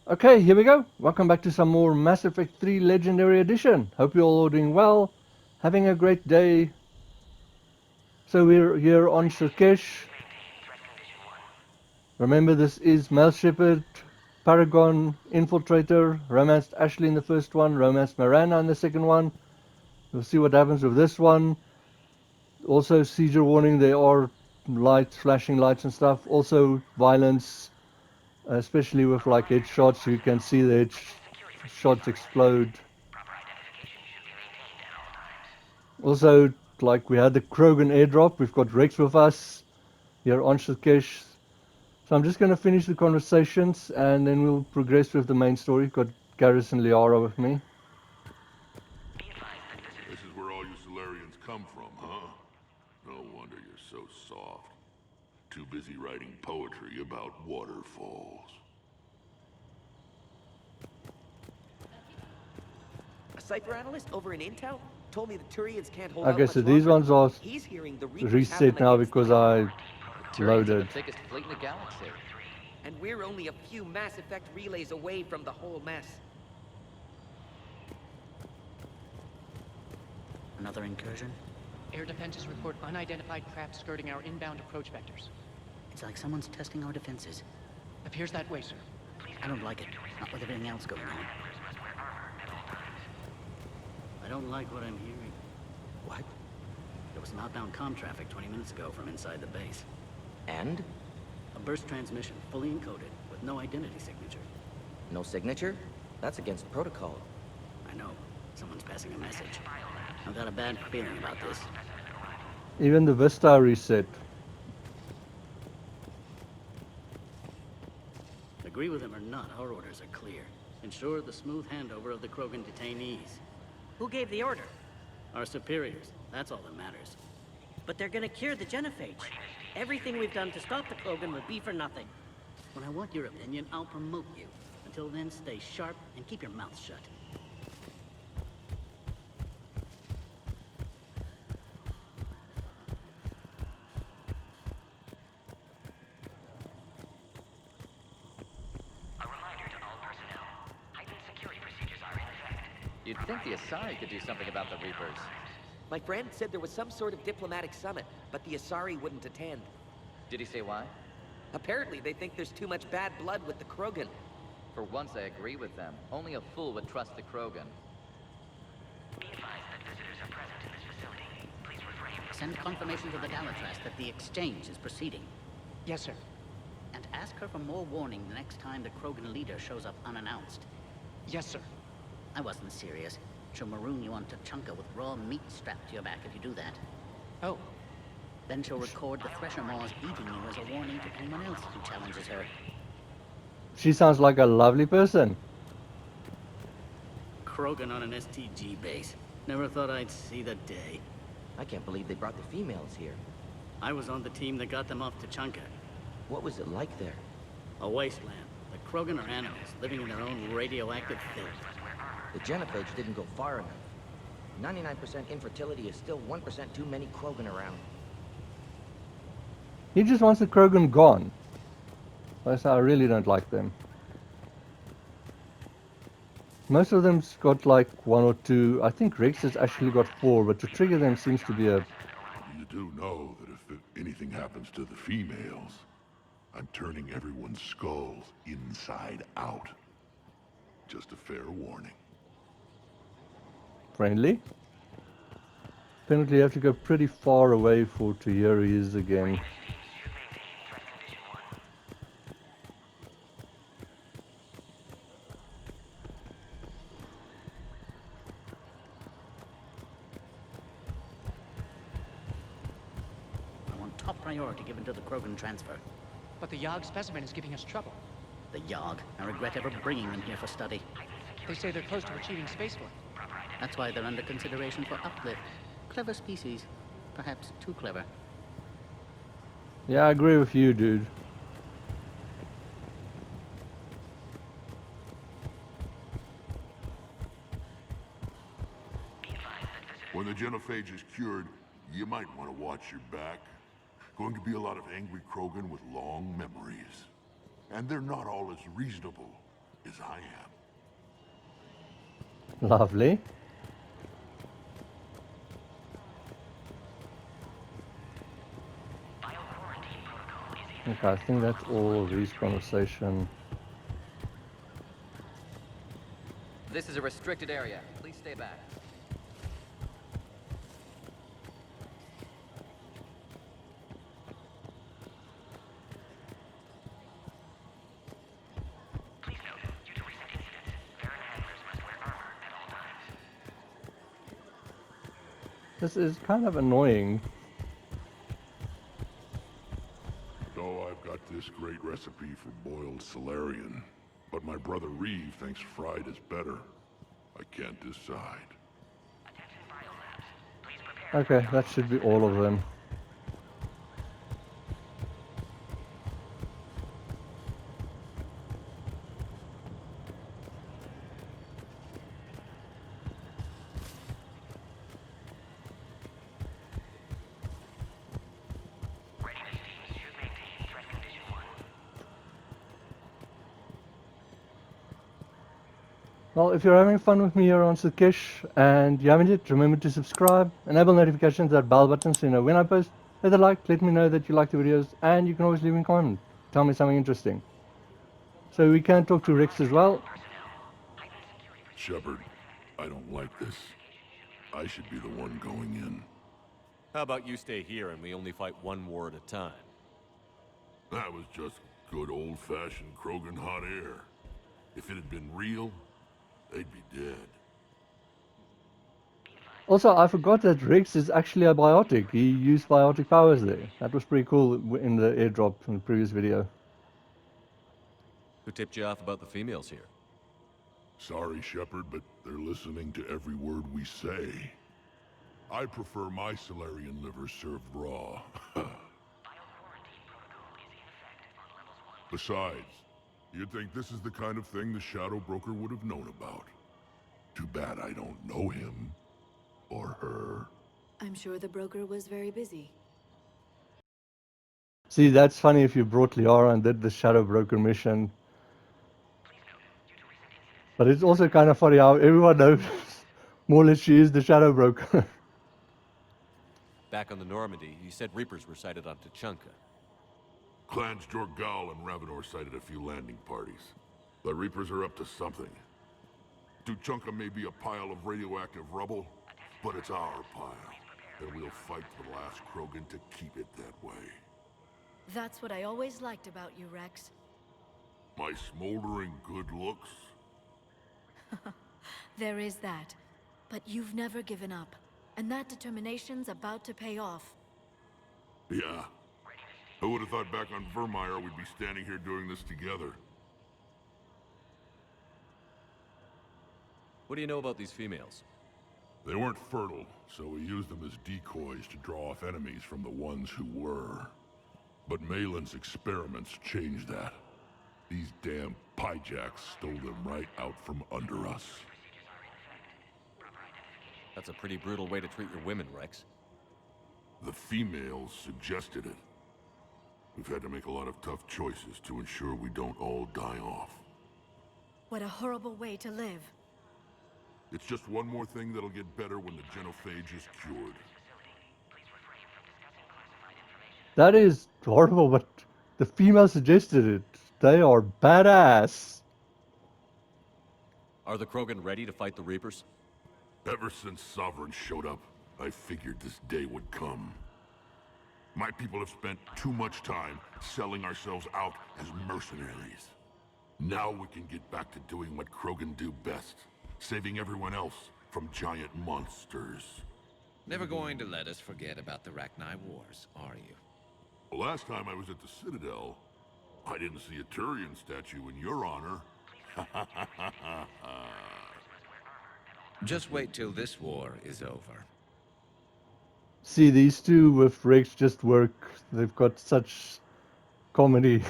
Okay, here we go. Welcome back to some more Mass Effect 3 Legendary Edition. Hope you're all doing well, having a great day. So we're here on Sur'Kesh. Remember, this is Male Shepard, Paragon, Infiltrator, romanced Ashley in the first one, romanced Miranda in the second one. We'll see what happens with this one. Also, seizure warning, there are lights, flashing lights and stuff. Also, violence, especially with like headshots. You can see the headshots explode. Also, like we had the Krogan airdrop, we've got Wrex with us here on Sur'Kesh. So I'm just going to finish the conversations and then we'll progress with the main story. Got Garrus and Liara with me. This is where all you Solarians come from, huh? No wonder you're so soft. Too busy writing poetry about waterfalls. A cipher analyst over in Intel told me the Turians can't hold out Okay, so much these longer. ones are He's hearing the Reapers have reset them now against because them. I The Turians are loaded. the biggest fleet in the galaxy. And we're only a few Mass Effect relays away from the whole mess. Another incursion? Air defenses report unidentified craft skirting our inbound approach vectors. It's like someone's testing our defenses. Appears that way, sir. I don't like it. Not with everything else going on. I don't like what I'm hearing. What? There was some outbound comm traffic 20 minutes ago from inside the base. And? A burst transmission, fully encoded, with no identity signature. No signature? That's against protocol. I know. Someone's passing a message. I've got a bad feeling about this. Even the Vista reset. Agree with him or not, our orders are clear. Ensure the smooth handover of the Krogan detainees. Who gave the order? Our superiors. That's all that matters. But they're gonna cure the genophage. Everything we've done to stop the Krogan would be for nothing. When I want your opinion, I'll promote you. Until then, stay sharp and keep your mouth shut. You'd think the Asari could do something about the Reapers. My friend said there was some sort of diplomatic summit, but the Asari wouldn't attend. Did he say why? Apparently, they think there's too much bad blood with the Krogan. For once I agree with them. Only a fool would trust the Krogan. Send confirmation to the Galatress that the exchange is proceeding. Yes, sir. And ask her for more warning the next time the Krogan leader shows up unannounced. Yes, sir. I wasn't serious. She'll maroon you on Tachanka with raw meat strapped to your back if you do that. Oh, Then she'll record the Thresher Maws eating you as a warning to anyone else who challenges her. She sounds like a lovely person. Krogan on an STG base. Never thought I'd see the day. I can't believe they brought the females here. I was on the team that got them off Tachanka. What was it like there? A wasteland. The Krogan are animals, living in their own radioactive filth. The genophage didn't go far enough. 99% infertility is still 1% too many Krogan around. He just wants the Krogan gone. That's I really don't like them. Most of them's got like one or two. I think Wrex has actually got 4, but to trigger them seems to be a... You do know that if anything happens to the females, I'm turning everyone's skulls inside out. Just a fair warning. friendly. Apparently you have to go pretty far away to hear he is again. I want top priority given to the Krogan transfer. but the Yogg specimen is giving us trouble. The Yogg. I regret ever bringing them here for study. They say they're close to achieving spaceflight. That's why they're under consideration for uplift. Clever species. Perhaps too clever. Yeah, I agree with you, dude. When the genophage is cured, you might want to watch your back. Going to be a lot of angry Krogan with long memories. And they're not all as reasonable as I am. Lovely. Okay, I think that's all of Ree's conversation. This is a restricted area. Please stay back. This is kind of annoying. So I've got this great recipe for boiled Solarian, but my brother Reeve thinks fried is better. I can't decide. Okay, that should be all of them. Well, if you're having fun with me here on Sur'Kesh and you haven't yet, remember to subscribe, enable notifications, that bell button so you know when I post. Hit a like, let me know that you like the videos, and you can always leave me a comment. Tell me something interesting. So we can talk to Wrex as well. Shepard, I don't like this. I should be the one going in. How about you stay here and we only fight one war at a time? That was just good old-fashioned Krogan hot air. If it had been real, they'd be dead. Also, I forgot that Wrex is actually a biotic. He used biotic powers there. That was pretty cool in the airdrop in the previous video. Who tipped you off about the females here? Sorry, Shepard, but they're listening to every word we say. I prefer my Solarian liver served raw. Besides, you'd think this is the kind of thing the Shadow Broker would have known about. Too bad I don't know him. Or her. I'm sure the broker was very busy. See, that's funny if you brought Liara and did the Shadow Broker mission. But it's also kind of funny how everyone knows more or less she is the Shadow Broker. Back on the Normandy, you said Reapers were sighted on Tuchanka. Clans Jorgal and Ravenor sighted a few landing parties. The Reapers are up to something. Tuchanka may be a pile of radioactive rubble, but it's our pile. And we'll fight to the last Krogan to keep it that way. That's what I always liked about you, Wrex. My smoldering good looks? There is that. But you've never given up. And that determination's about to pay off. Yeah. Who would have thought back on Vermeer we'd be standing here doing this together? What do you know about these females? They weren't fertile, so we used them as decoys to draw off enemies from the ones who were. But Malin's experiments changed that. These damn pyjacks stole them right out from under us. That's a pretty brutal way to treat your women, Wrex. The females suggested it. We've had to make a lot of tough choices to ensure we don't all die off. What a horrible way to live. It's just one more thing that'll get better when the genophage is cured. That is horrible, but the female suggested it. They are badass. Are the Krogan ready to fight the Reapers? Ever since Sovereign showed up, I figured this day would come. My people have spent too much time selling ourselves out as mercenaries. Now we can get back to doing what Krogan do best. Saving everyone else from giant monsters. Never going to let us forget about the Rachni Wars, are you? Well, last time I was at the Citadel, I didn't see a Turian statue in your honor. Just wait till this war is over. See, these two with Wrex just work. They've got such comedy.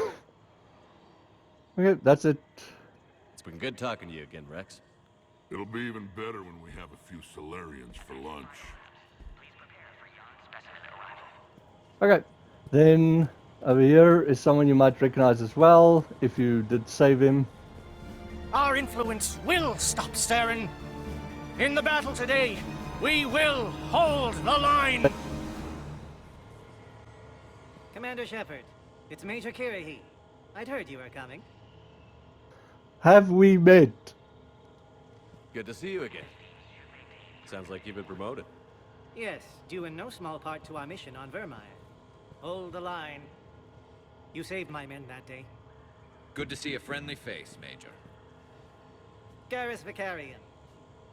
Okay, that's it. It's been good talking to you again, Wrex. It'll be even better when we have a few Solarians for lunch. Okay, then over here is someone you might recognize as well, if you did save him. our influence will stop Saren. In the battle today, we will hold the line. Commander Shepard, it's Major Kirahi. I'd heard you were coming. Have we met? Good to see you again. Sounds like you've been promoted. Yes, due in no small part to our mission on Vermeer. Hold the line. You saved my men that day. Good to see a friendly face, Major. Garrus Vicarian.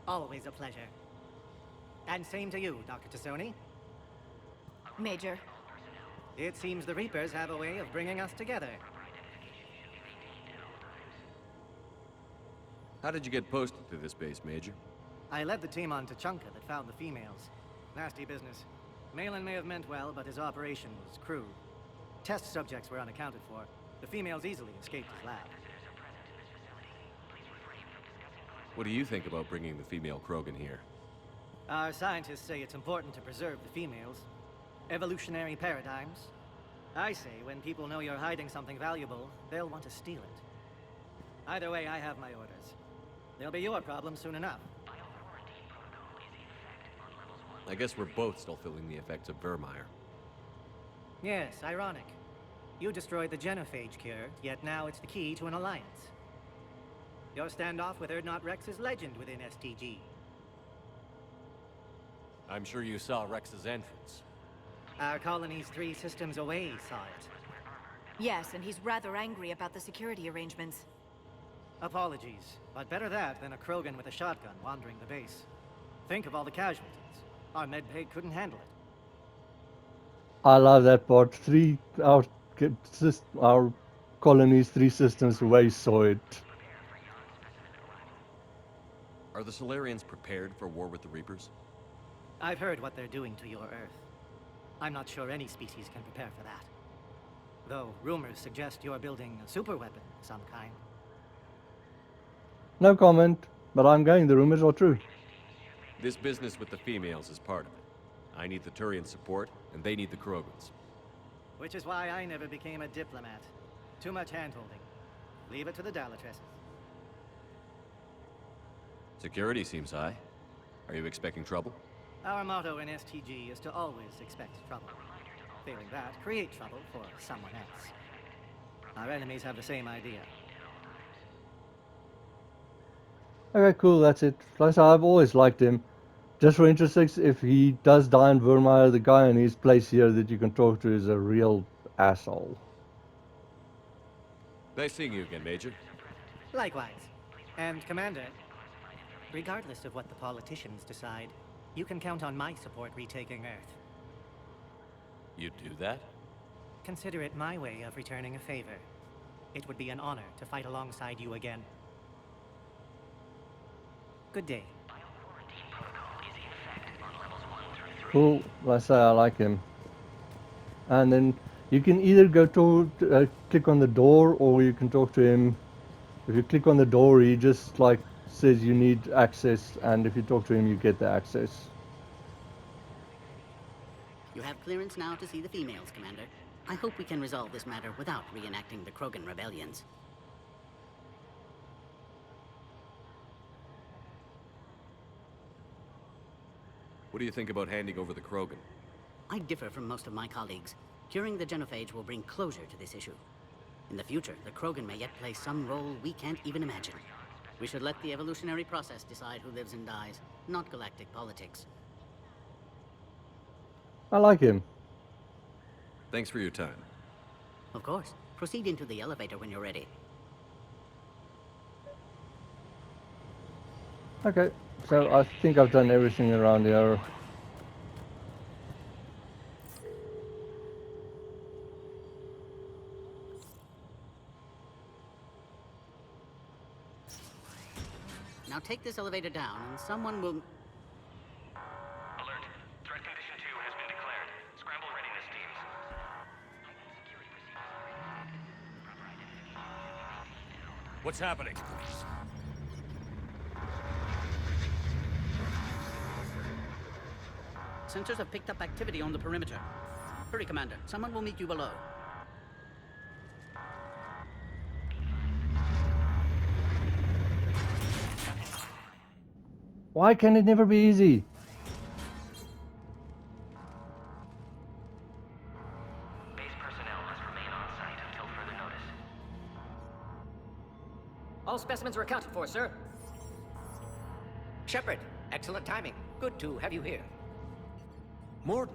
Always a pleasure. And same to you, Dr. Tassoni. Major. It seems the Reapers have a way of bringing us together. How did you get posted to this base, Major? I led the team on Tachanka that found the females. Nasty business. Malin may have meant well, but his operation was crude. Test subjects were unaccounted for. The females easily escaped his lab. What do you think about bringing the female Krogan here? Our scientists say it's important to preserve the females. Evolutionary paradigms. I say when people know you're hiding something valuable, they'll want to steal it. Either way, I have my orders. They'll be your problem soon enough. I guess we're both still feeling the effects of Vermeer. Yes, ironic. You destroyed the genophage cure, yet now it's the key to an alliance. Your standoff with Urdnot Wrex is legend within STG. I'm sure you saw Rex's entrance. Our colony's 3 systems away saw it. Yes, and he's rather angry about the security arrangements. Apologies, but better that than a Krogan with a shotgun wandering the base. Think of all the casualties. Our medbay couldn't handle it. I love that part. Our colony's 3 systems away saw it. Are the Solarians prepared for war with the Reapers? I've heard what they're doing to your Earth. I'm not sure any species can prepare for that. Though rumors suggest you're building a superweapon of some kind. No comment, but I'm going. The rumors are true. This business with the females is part of it. I need the Turian support, and they need the Krogans. Which is why I never became a diplomat. Too much hand-holding. Leave it to the Dalatresses. Security seems high. Are you expecting trouble? Our motto in STG is to always expect trouble. Failing that, create trouble for someone else. Our enemies have the same idea. Okay, cool, that's it. Plus, I've always liked him. Just for interest sakes, if he does die in Vermeer, the guy in his place here that you can talk to is a real asshole. Nice seeing you again, Major. Likewise. And, Commander, regardless of what the politicians decide, you can count on my support retaking Earth. You'd do that? Consider it my way of returning a favor. It would be an honor to fight alongside you again. Good day. Cool, like I say, I like him. And then you can either go to click on the door, or you can talk to him. If you click on the door, he just like says you need access, and if you talk to him, you get the access. You have clearance now to see the females, Commander. I hope we can resolve this matter without reenacting the Krogan rebellions. What do you think about handing over the Krogan? I differ from most of my colleagues. Curing the genophage will bring closure to this issue. In the future, the Krogan may yet play some role we can't even imagine. We should let the evolutionary process decide who lives and dies, not galactic politics. I like him. Thanks for your time. Of course. Proceed into the elevator when you're ready. Okay, so I think I've done everything around here. Now take this elevator down, and someone will... Alert. Threat condition 2 has been declared. Scramble readiness teams. What's happening? Sensors have picked up activity on the perimeter. Hurry, Commander. Someone will meet you below. Why can it never be easy? Base personnel must remain on site until further notice. All specimens are accounted for, sir. Shepard, excellent timing. Good to have you here. Morden.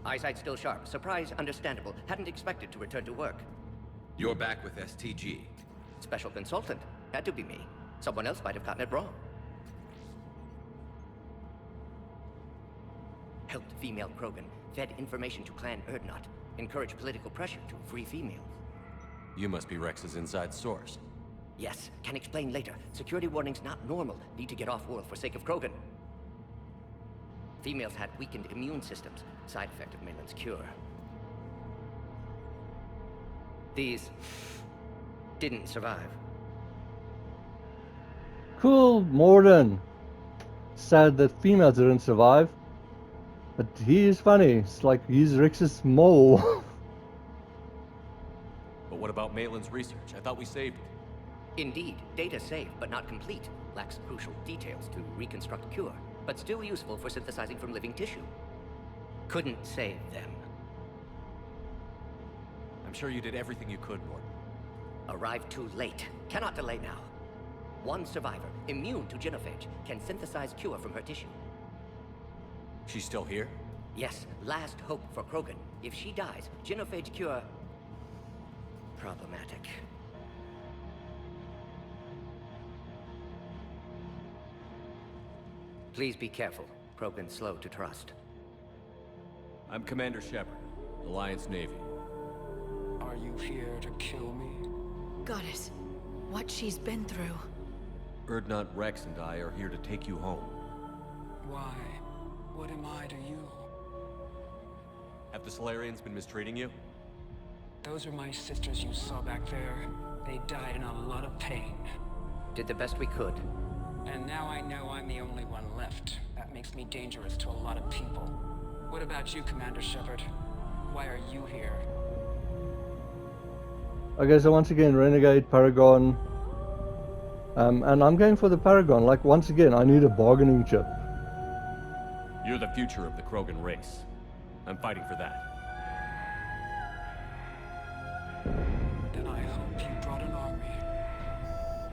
Eyesight still sharp. Surprise understandable. Hadn't expected to return to work. You're back with STG. Special consultant. Had to be me. Someone else might have gotten it wrong. Helped female Krogan. Fed information to Clan Urdnot. Encouraged political pressure to free females. You must be Wrex's inside source. Yes, can explain later. Security warnings not normal. Need to get off-world for sake of Krogan. Females had weakened immune systems. Side effect of Malin's cure. These didn't survive. Cool, Morden. Sad that females didn't survive. But he is funny. It's like he's Rex's mole. But what about Malin's research? I thought we saved it. Indeed, data saved, but not complete. Lacks crucial details to reconstruct cure, but still useful for synthesizing from living tissue. Couldn't save them. I'm sure you did everything you could, Morden. Arrived too late. Cannot delay now. One survivor, immune to genophage, can synthesize cure from her tissue. She's still here? Yes, last hope for Krogan. If she dies, genophage cure... problematic. Please be careful. Krogan's slow to trust. I'm Commander Shepard, Alliance Navy. Are you here to kill me? Goddess, what she's been through. Urdnot, Wrex, and I are here to take you home. Why? What am I to you? Have the Solarians been mistreating you? Those are my sisters you saw back there. They died in a lot of pain. Did the best we could. And now I know I'm the only one left. That makes me dangerous to a lot of people. What about you, Commander Shepard? Why are you here? Okay, so once again, Renegade, Paragon. And I'm going for the Paragon. Like, once again, I need a bargaining chip. You're the future of the Krogan race. I'm fighting for that. Then I hope you brought an army.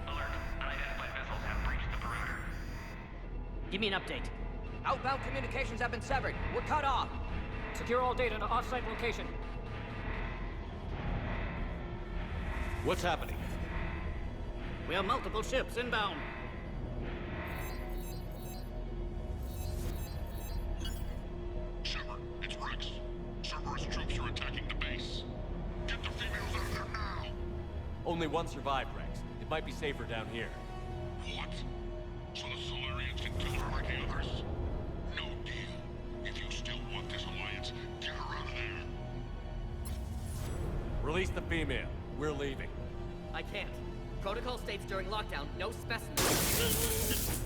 Alert. Unidentified vessels have breached the perimeter. Give me an update. Outbound communications have been severed. We're cut off. Secure all data to off-site location. What's happening? We have multiple ships inbound. Shepard, it's Wrex. Cerberus troops are attacking the base. Get the females out of there now! Only one survived, Wrex. It might be safer down here. What? So the Solarians can kill her like the others? No deal. If you still want this alliance, get her out of there. Release the female. We're leaving. I can't. Protocol states during lockdown, no specimens.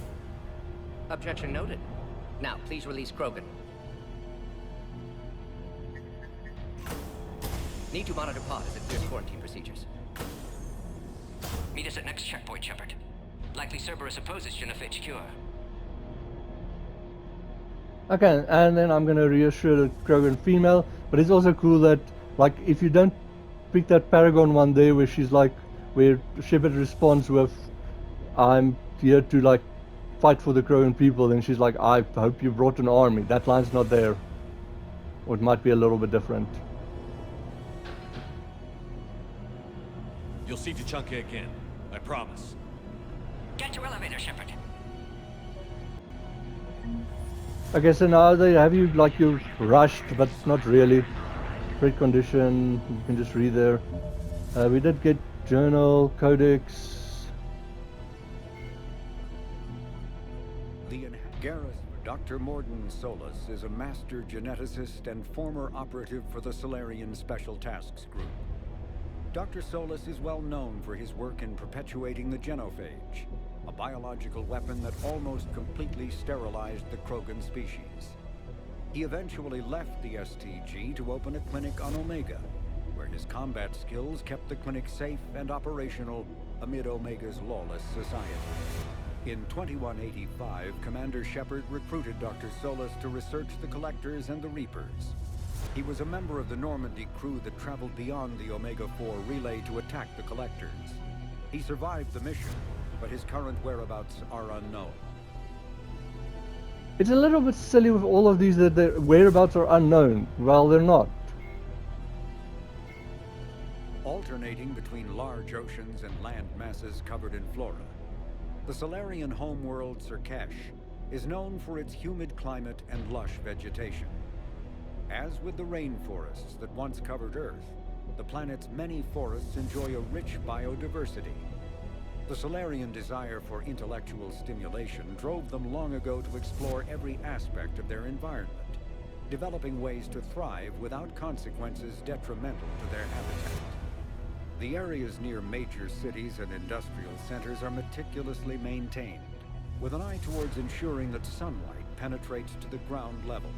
Objection noted. Now, please release Krogan. Need to monitor pod as it clears quarantine procedures. Meet us at next checkpoint, Shepard. Likely Cerberus opposes genophage cure. Okay, and then I'm gonna reassure the Krogan female, but it's also cool that, like, if you don't pick that Paragon one there where she's like, where Shepard responds with, I'm here to, like, fight for the Krogan people, and she's like, I hope you brought an army. That line's not there. Or it might be a little bit different. You'll see Tuchanka again. I promise. Get to elevator, Shepard. Okay, so now they have you, like, you're rushed, but not really. Great condition, you can just read there. We did get journal, codex. Gareth, Dr. Morden Solus is a master geneticist and former operative for the Solarian Special Tasks Group. Dr. Solus is well known for his work in perpetuating the genophage, a biological weapon that almost completely sterilized the Krogan species. He eventually left the STG to open a clinic on Omega, where his combat skills kept the clinic safe and operational amid Omega's lawless society. In 2185, Commander Shepard recruited Dr. Solas to research the Collectors and the Reapers. He was a member of the Normandy crew that traveled beyond the Omega-4 relay to attack the Collectors. He survived the mission, but his current whereabouts are unknown. It's a little bit silly with all of these that their whereabouts are unknown. Well, they're not. Alternating between large oceans and land masses covered in flora, the Solarian homeworld Sur'Kesh is known for its humid climate and lush vegetation. As with the rainforests that once covered Earth, the planet's many forests enjoy a rich biodiversity. The Solarian desire for intellectual stimulation drove them long ago to explore every aspect of their environment, developing ways to thrive without consequences detrimental to their habitat. The areas near major cities and industrial centers are meticulously maintained, with an eye towards ensuring that sunlight penetrates to the ground level,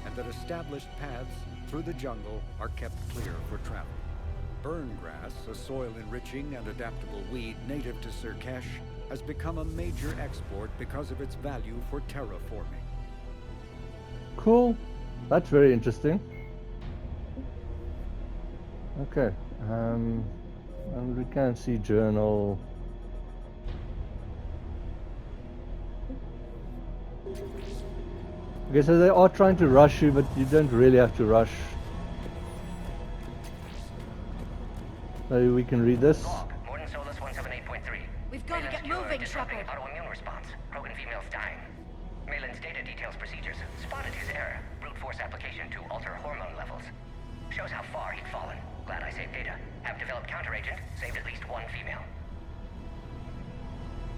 and that established paths through the jungle are kept clear for travel. Burngrass, a soil-enriching and adaptable weed native to Sur'Kesh, has become a major export because of its value for terraforming. Cool. That's very interesting. Okay. And we can see journal. Okay, so they are trying to rush you, but you don't really have to rush. So we can read this. Log, Morton Solus 178.3. We've got to get moving, Shepard. Autoimmune response. Krogan females dying. Malin's data details procedures. Spotted his error. Brute force application to alter hormone levels. Shows how far he'd fallen. Glad I saved data. Have developed counteragent. Saved at least one female.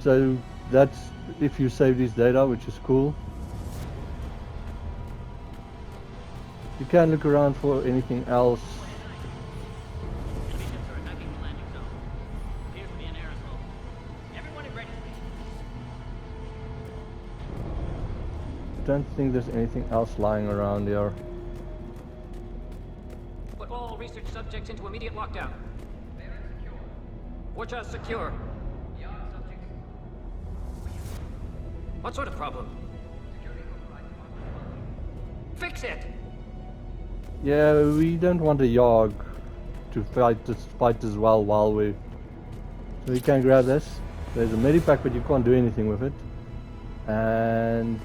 So that's if you save these data, which is cool. You can look around for anything else. Don't think there's anything else lying around here. Put all research subjects into immediate lockdown. Watch secure. What sort of problem? Fix it! Yeah, we don't want a Yarg to fight as well while we... So you can grab this. There's a medipack, but you can't do anything with it. And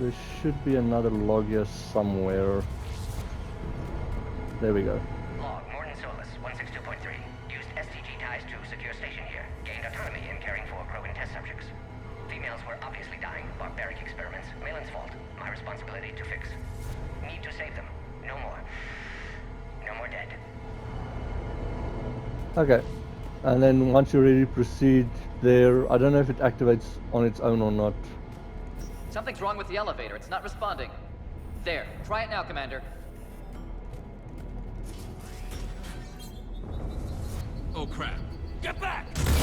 there should be another log here somewhere. There we go. Log, Morton Solus 162.3. Used STG ties to secure station here. Gained autonomy in caring for Krogan test subjects. Females were obviously dying. Barbaric experiments. Malin's fault. My responsibility to fix. Need to save them. No more. No more dead. Okay. And then once you're ready to proceed there, I don't know if it activates on its own or not. Something's wrong with the elevator. It's not responding. There. Try it now, Commander. Oh, crap. Get back! Commander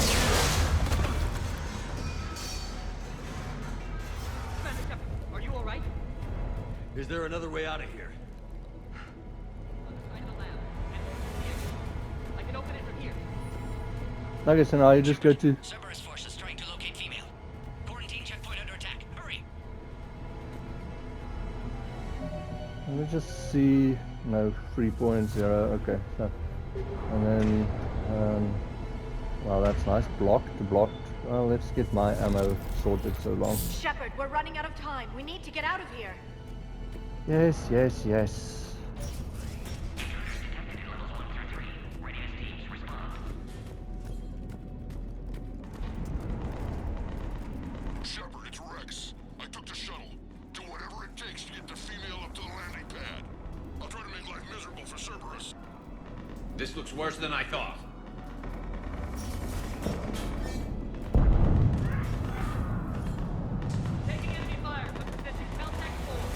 Shepard, are you alright? Is there another way out of here? On the side of the lab. And I can open it from here. Okay, so now you just go to... Cerberus forces trying to locate female. Quarantine checkpoint under attack. Hurry! Let me just see... No, 3.0, okay, so... And then... well, that's nice. Blocked. Well, let's get my ammo sorted so long. Shepard, we're running out of time. We need to get out of here. Yes. Shepard, it's Wrex. I took the shuttle. Do whatever it takes to get the female up to the landing pad. I'll try to make life miserable for Cerberus. This looks worse than I thought. Taking enemy fire. Position. Contact forward.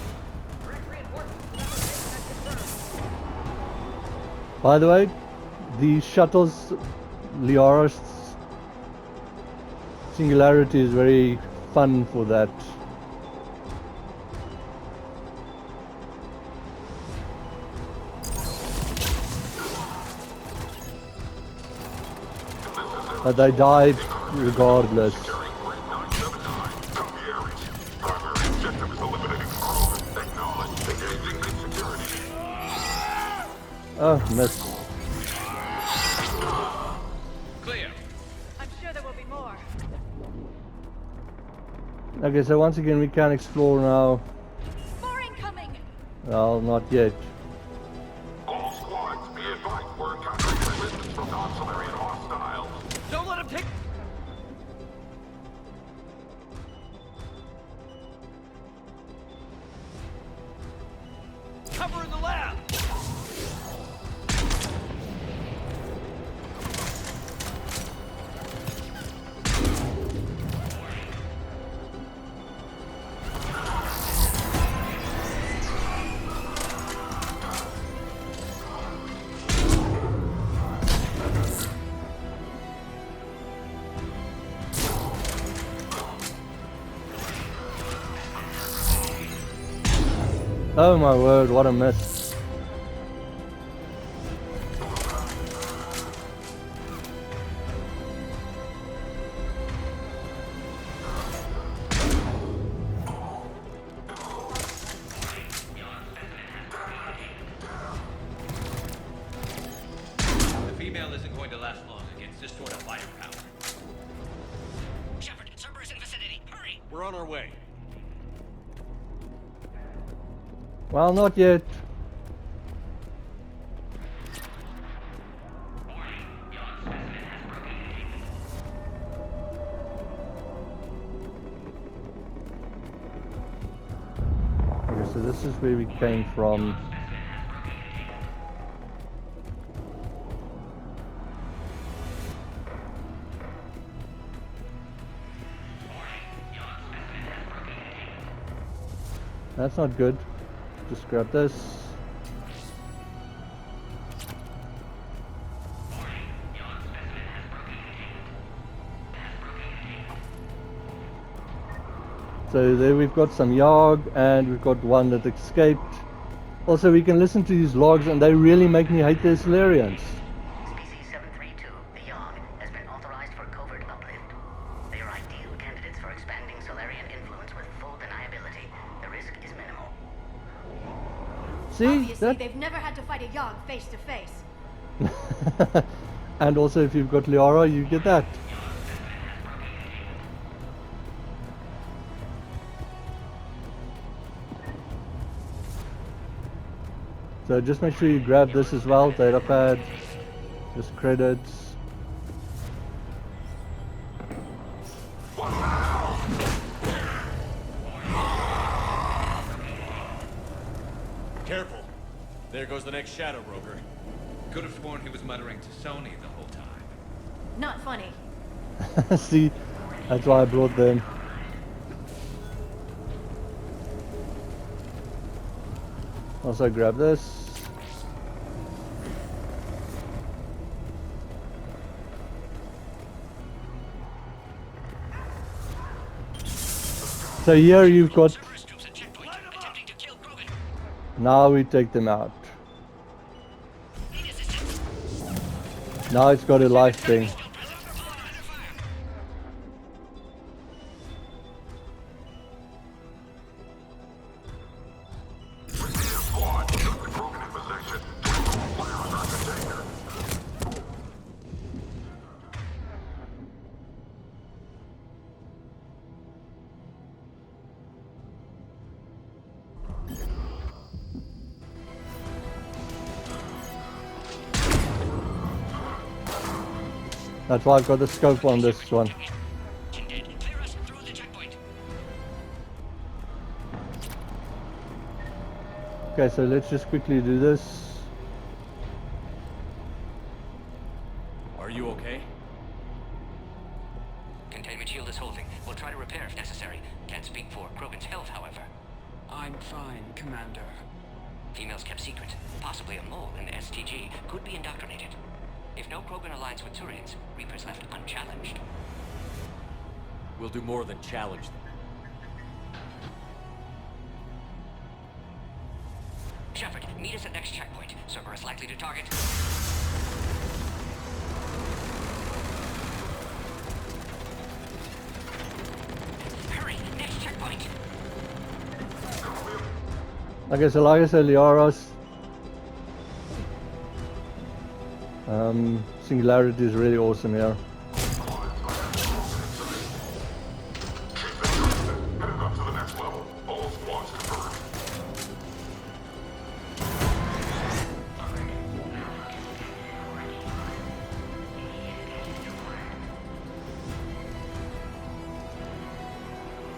Direct reinforcements. By the way, the shuttle's Liara's singularity is very fun for that. But they died regardless. Oh, missed. Clear. I'm sure there will be more. Okay, so once again we can explore now. More incoming! Well, not yet. All squads, be advised, we're encountering resistance from non-Solarian hostiles. Don't let him take... Cover in the lab! Oh my word, what a miss. The female isn't going to last long against this sort of firepower. Shepard, Cerberus in vicinity. Hurry! We're on our way. Well, not yet. Okay, so this is where we came from. That's not good. Just grab this. So there we've got some Yarg, and we've got one that escaped. Also, we can listen to these logs, and they really make me hate the Solarians. Species 732, the Yarg, has been authorized for covert uplift. They are ideal candidates for expanding Solarian influence with full deniability. The risk is minimal. See? Obviously, That... they've never had to fight a Yarg face to face. And also, if you've got Liara, you get that. So just make sure you grab this as well, data pad, just credits. Careful. There goes the next shadow broker. Could have sworn he was muttering to Sony the whole time. Not funny. See, that's why I brought them. Also grab this. So here you've got... Now we take them out. Now it's got a life thing. That's why I've got the scope on this one. Okay, so let's just quickly do this. Are you okay? Containment shield is holding. We'll try to repair if necessary. Can't speak for Krogan's health, however. I'm fine, Commander. Females kept secret. Possibly a mole in the STG. Could be indoctrinated. If no Krogan aligns with Turians, Reaper's left unchallenged. We'll do more than challenge them. Shepard, meet us at next checkpoint. Cerberus likely to target. Hurry, next checkpoint. Okay, so like I said, Liara's Singularity is really awesome here.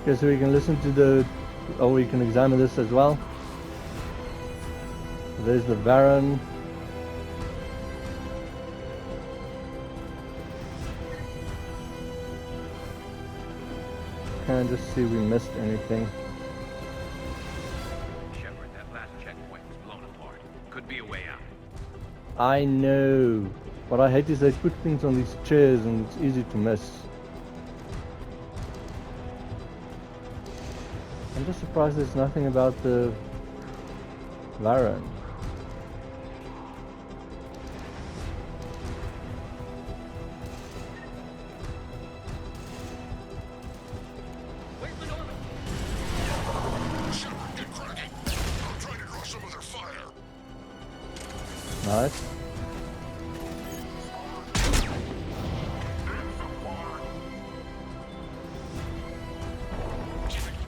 Okay, so we can listen to the, oh, we can examine this as well. There's the Baron. Can't just see if we missed anything. Shepard, that last checkpoint was blown apart. Could be a way out. I know. What I hate is they put things on these chairs and it's easy to miss. I'm just surprised there's nothing about the Baron. Nice.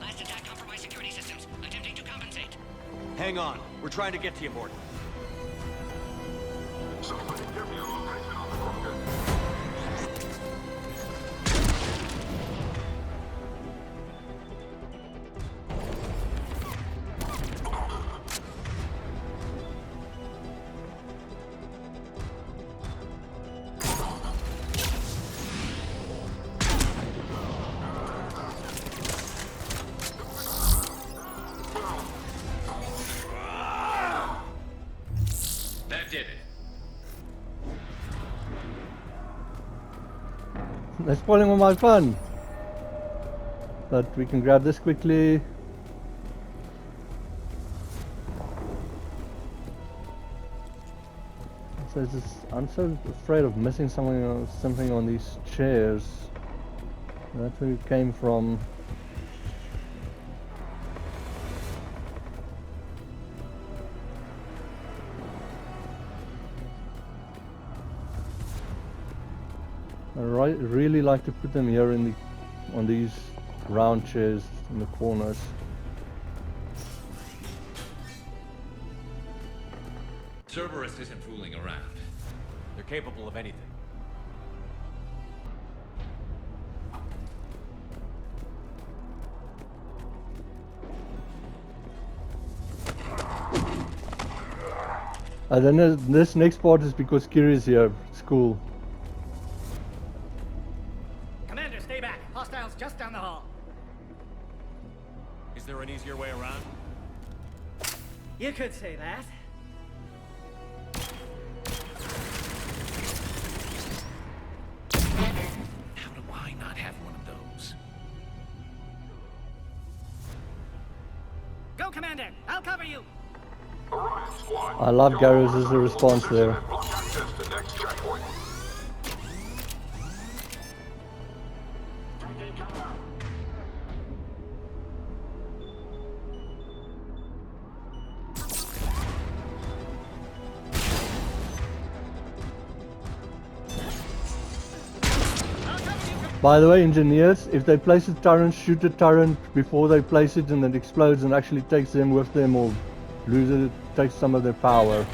Last attack compromised security systems. Attempting to compensate. Hang on. We're trying to get to you, Morton. They're spoiling all my fun. But we can grab this quickly. So it's just, I'm so afraid of missing something on these chairs. That's where it came from. I really like to put them here in on these round chairs in the corners. Cerberus isn't fooling around. They're capable of anything. And then this next part is because Kiri's here. It's cool. Commander, stay back. Hostiles just down the hall. Is there an easier way around? You could say that. How do I not have one of those? Go, Commander. I'll cover you. I love Garrus' response there. By the way, engineers, if they place a turret, shoot a turret before they place it and it explodes and actually takes them with them or lose it, takes some of their power.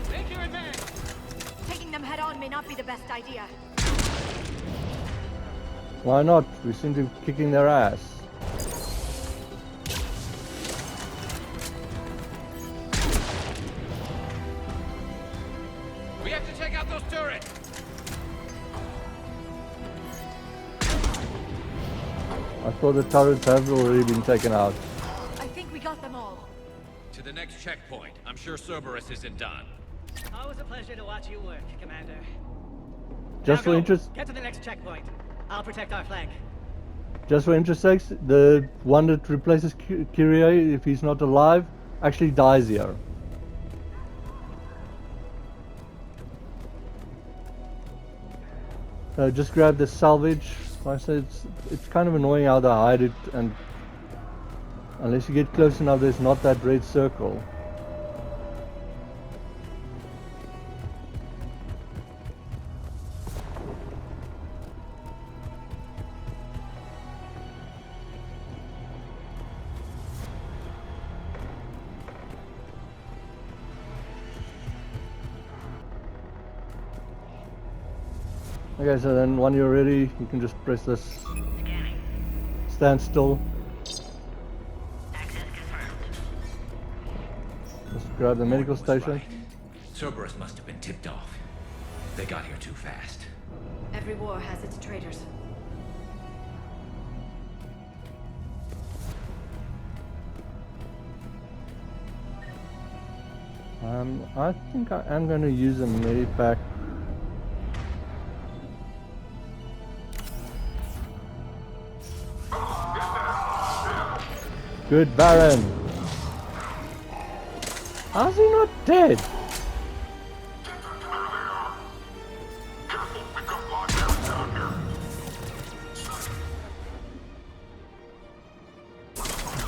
Taking them head on may not be the best idea. Why not? We seem to be kicking their ass. We have to take out those turrets! I thought the turrets have already been taken out. I think we got them all. To the next checkpoint. I'm sure Cerberus isn't done. Always a pleasure to watch you work, Commander. Just for interest, Get to the next checkpoint. I'll protect our flank. just for interest sakes, the one that replaces Kyrie, if he's not alive, actually dies here. Just grab the salvage. Like I said, it's kind of annoying how they hide it, and unless you get close enough, there's not that red circle. Okay, so then when you're ready, you can just press this. Stand still. Just grab the medical station. Right. Cerberus must have been tipped off. They got here too fast. Every war has its traitors. I think I am going to use a medipack. Good Baron. How's he not dead?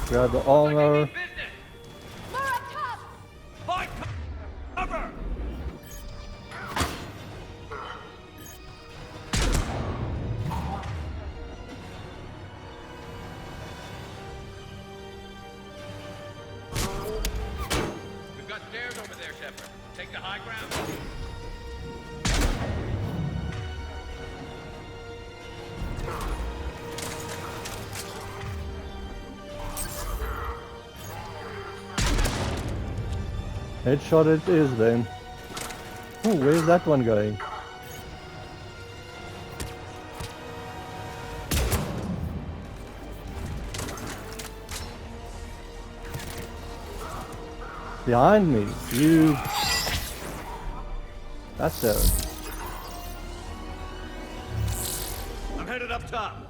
Grab the armor. We've got stairs over there, Shepard. Take the high ground. Headshot it is then. Oh, where's that one going? Behind me, you bastard. I'm headed up top.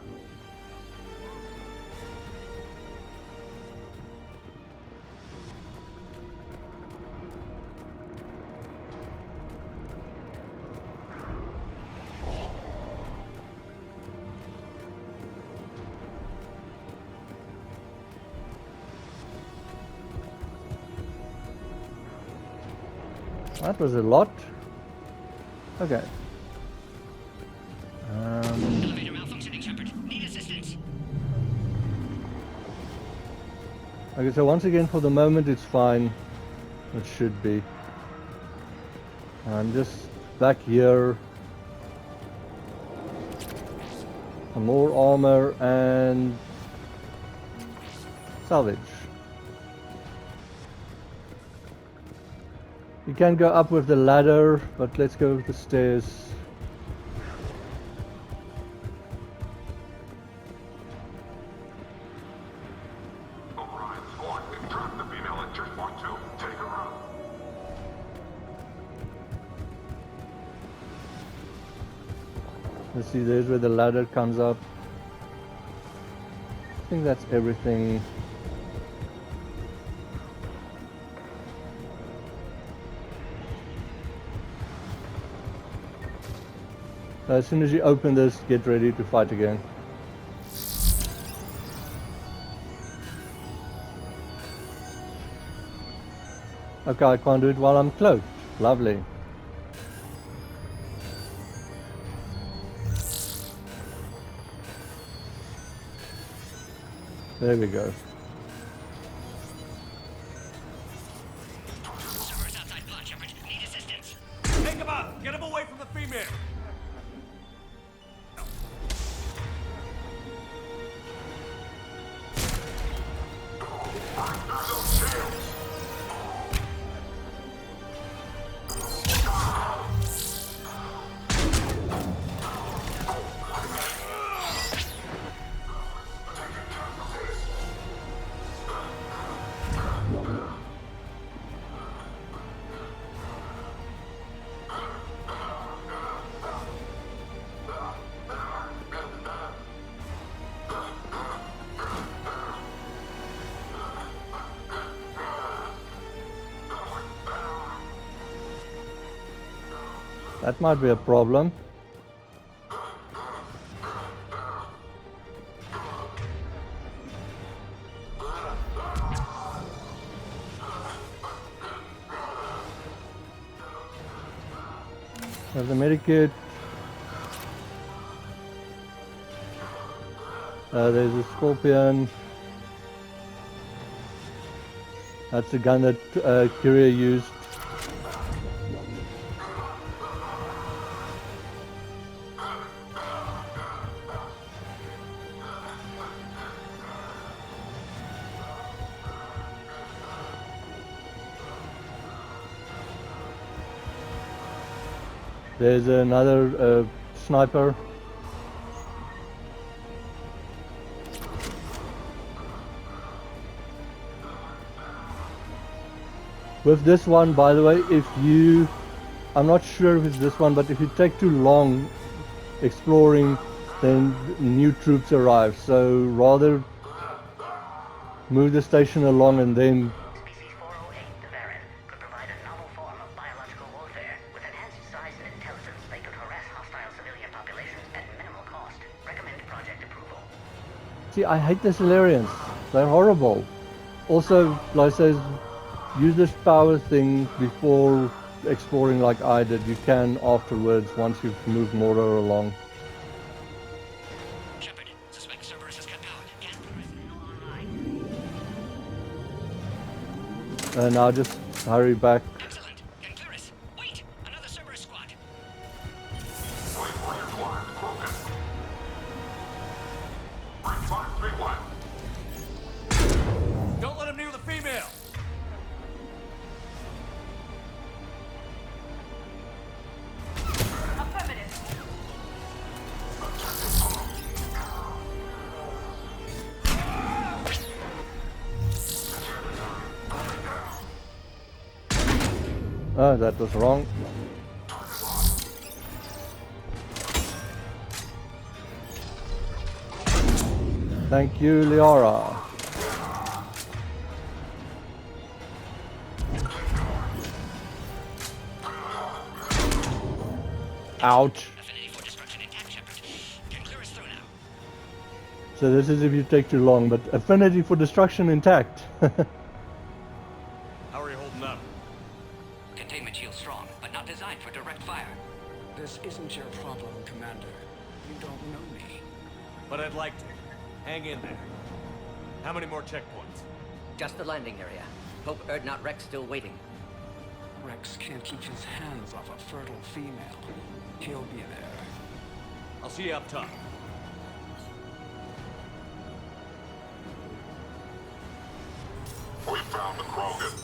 That was a lot. Okay. Elevator malfunctioning, Shepard. Need assistance. Okay, so once again, for the moment, it's fine. It should be. I'm just back here. Some more armor and salvage. You can go up with the ladder, but let's go with the stairs. Let's see, there's where the ladder comes up. I think that's everything. As soon as you open this, get ready to fight again. Okay, I can't do it while I'm cloaked. Lovely. There we go. Cerberus outside blood, Shepard. Need assistance. Take him out! Get him away from the female! That might be a problem. There's the medikit. There's a scorpion. That's the gun that Kyria used. There's another sniper. With this one, by the way, if you, I'm not sure if it's this one, but if you take too long exploring, then new troops arrive. So rather move the station along and then. Species 408, the Varen, could provide a novel form of biological warfare. With enhanced size and intelligence, they could harass hostile civilian populations at minimal cost. Recommend project approval. See, I hate the Solarians. They're horrible. Also, like I says, use this power thing before exploring like I did. You can afterwards once you've moved more along. Shepard, suspect Cerberus has cut power. And I'll just hurry back. Excellent. Can clear us. Wait! Another Cerberus squad. Wait for your flight, Krogan. Bring 531. Don't let him near the female! Oh, that was wrong. Thank you, Liara. Ouch. So this is if you take too long, but affinity for destruction intact. How are you holding up? Containment shield strong, but not designed for direct fire. This isn't your problem, Commander. You don't know me. But I'd like to. Hang in there. How many more checkpoints? Just the landing area. Hope not Wrex still waiting. Wrex can't keep his hands off a fertile female. He'll be there. I'll see you up top. We found the Krogan.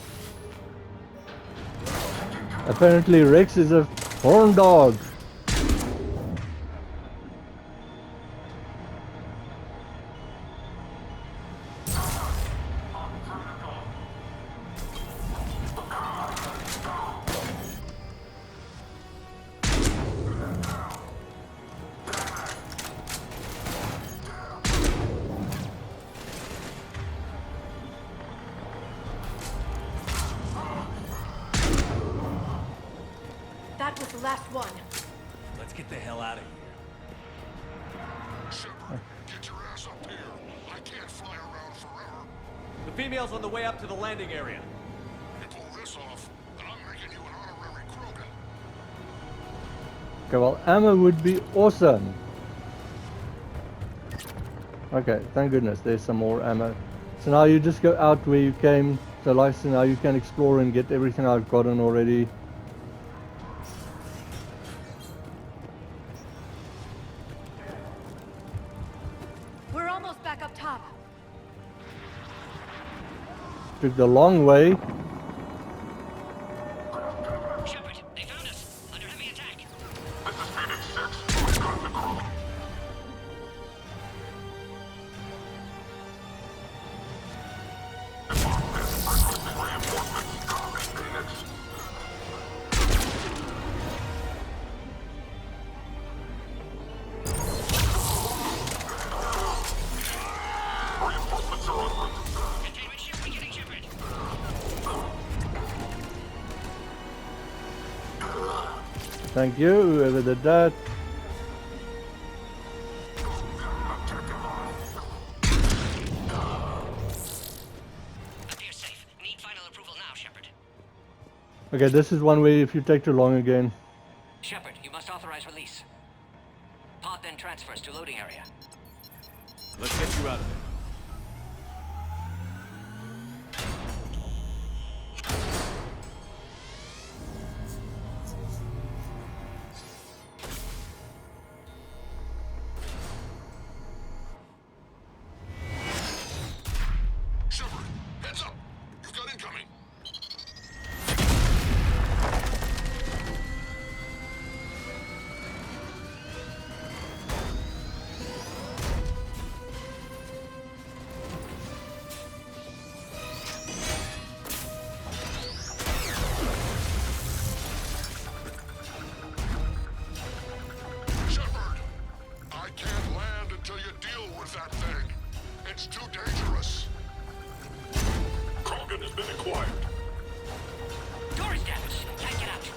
Apparently Wrex is a horn dog. That was the last one. Let's get the hell out of here. Shepard, get your ass up here. I can't fly around forever. The female's on the way up to the landing area. You pull this off, and I'm making you an honorary Krogan. Okay, well, ammo would be awesome. Okay, thank goodness there's some more ammo. So now you just go out where you came. So like so now you can explore and get everything I've gotten already. We're almost back up top. Took the long way. Shepard, they found us. Under heavy attack. This is Phoenix 6. We've got the Krogan. Reinforcements coming, Phoenix. Reinforcements are en route. Containment ship beginning, Shepard. Thank you, whoever did that. Appears safe. Need final approval now, Shepard. Okay, this is one way if you take too long again. Shepard, you must authorize release. Pod then transfers to loading area. Let's get you out of there. Shepard, heads up. You've got incoming. Quiet! Door's damaged. Can't get out.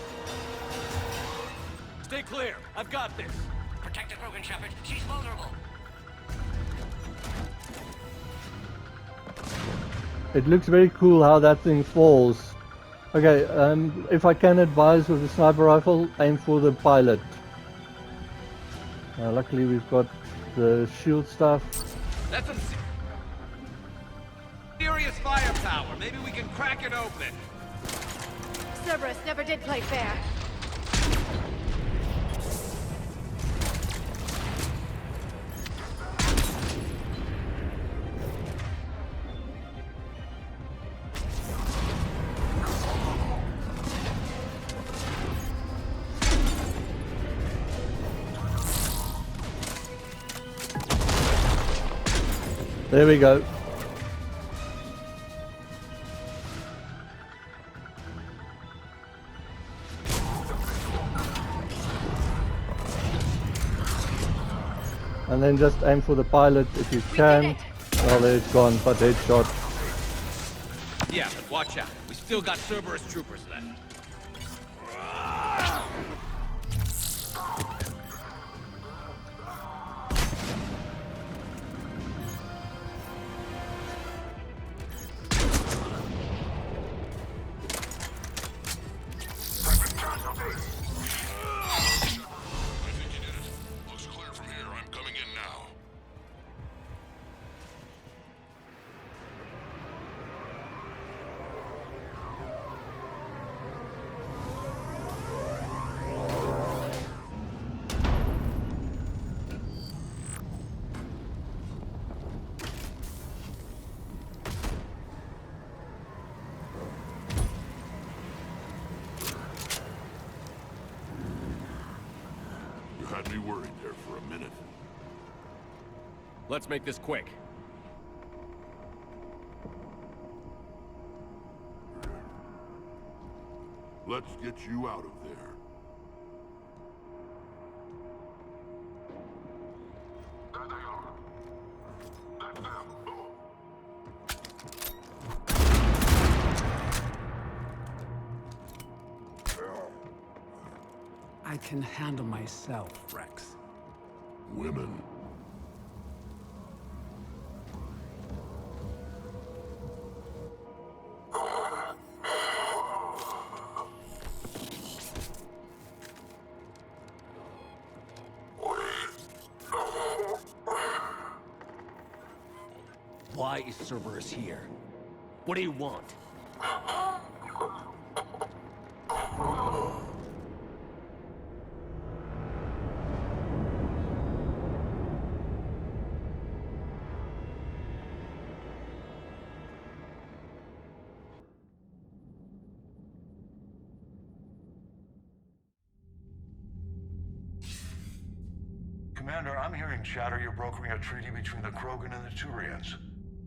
Stay clear. I've got this. Protect the Krogan, Shepard. She's vulnerable. It looks very cool how that thing falls. Okay, if I can advise with the sniper rifle, aim for the pilot. Luckily we've got the shield stuff. That's some serious firepower. Maybe we can crack it open. Cerberus never did play fair. There we go. And then just aim for the pilot if you can. Well, there it's gone, but headshot. Yeah, but watch out. We still got Cerberus troopers left. Had me worried there for a minute. Let's make this quick. Let's get you out of there. There they are. That's them. I can handle myself, Wrex. Women. Why is Cerberus here? What do you want? Commander, I'm hearing chatter you're brokering a treaty between the Krogan and the Turians.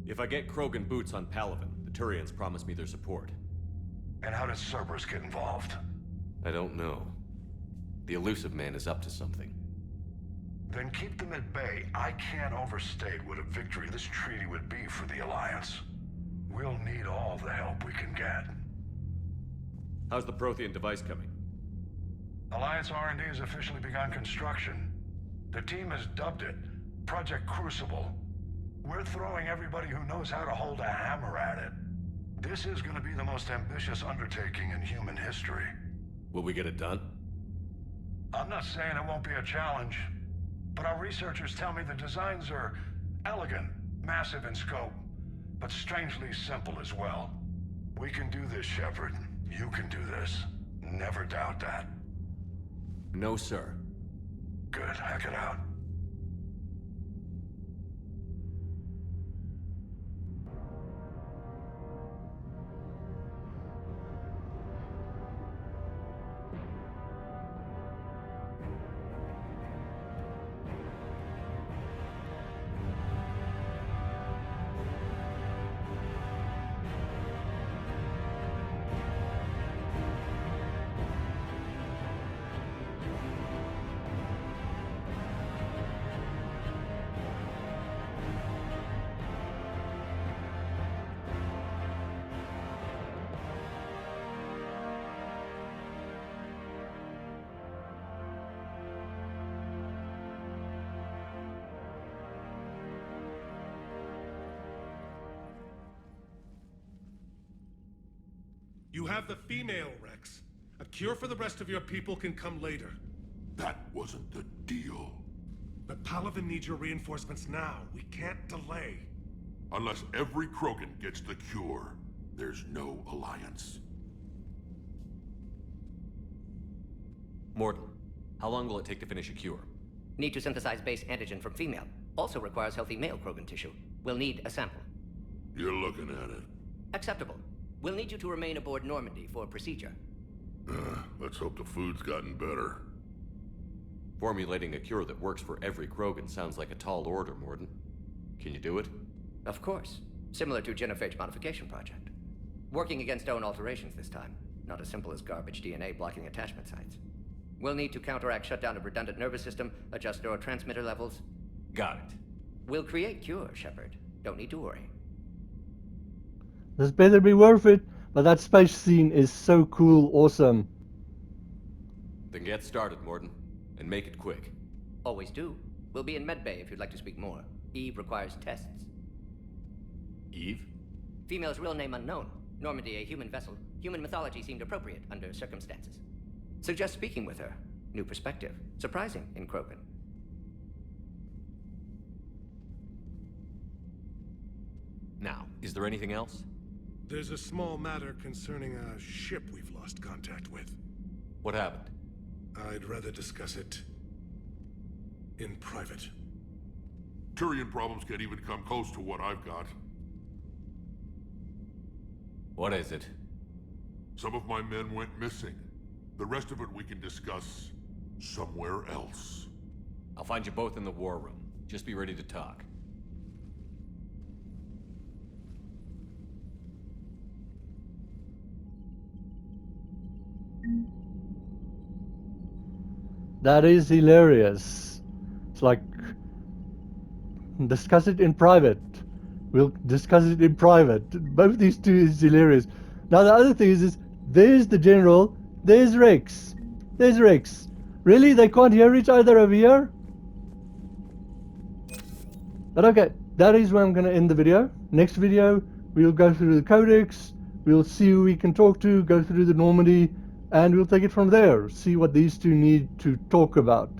If I get Krogan boots on Palaven, the Turians promise me their support. And how does Cerberus get involved? I don't know. The elusive man is up to something. Then keep them at bay. I can't overstate what a victory this treaty would be for the Alliance. We'll need all the help we can get. How's the Prothean device coming? Alliance R&D has officially begun construction. The team has dubbed it Project Crucible. We're throwing everybody who knows how to hold a hammer at it. This is going to be the most ambitious undertaking in human history. Will we get it done? I'm not saying it won't be a challenge, but our researchers tell me the designs are elegant, massive in scope, but strangely simple as well. We can do this, Shepard. You can do this. Never doubt that. No, sir. Good, hack it out. You have the female, Wrex. A cure for the rest of your people can come later. That wasn't the deal. But Palaven needs your reinforcements now. We can't delay. Unless every Krogan gets the cure, there's no alliance. Morden, how long will it take to finish a cure? Need to synthesize base antigen from female. Also requires healthy male Krogan tissue. We'll need a sample. You're looking at it. Acceptable. We'll need you to remain aboard Normandy for procedure. Let's hope the food's gotten better. Formulating a cure that works for every Krogan sounds like a tall order, Morden. Can you do it? Of course. Similar to genophage modification project. Working against own alterations this time. Not as simple as garbage DNA blocking attachment sites. We'll need to counteract shutdown of redundant nervous system, adjust neurotransmitter levels. Got it. We'll create cure, Shepard. Don't need to worry. This better be worth it, but that space scene is so cool, awesome. Then get started, Morden. And make it quick. Always do. We'll be in medbay if you'd like to speak more. Eve requires tests. Eve? Female's real name unknown. Normandy a human vessel. Human mythology seemed appropriate under circumstances. Suggest speaking with her. New perspective. Surprising in Krogan. Now, is there anything else? There's a small matter concerning a ship we've lost contact with. What happened? I'd rather discuss it in private. Turian problems can't even come close to what I've got. What is it? Some of my men went missing. The rest of it we can discuss somewhere else. I'll find you both in the war room. Just be ready to talk. That is hilarious. It's like, discuss it in private. We'll discuss it in private. Both these two is hilarious. Now the other thing is there's the general, there's Wrex. There's Wrex. Really? They can't hear each other over here? But okay, that is where I'm going to end the video. Next video, we'll go through the codex. We'll see who we can talk to, go through the Normandy, and we'll take it from there. See what these two need to talk about.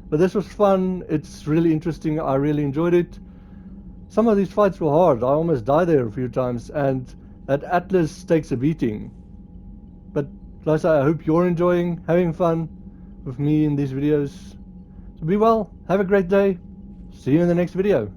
But this was fun. It's really interesting. I really enjoyed it. Some of these fights were hard. I almost died there a few times, and that Atlas takes a beating. But like I say, I hope you're enjoying, having fun with me in these videos. So be well, have a great day. See you in the next video.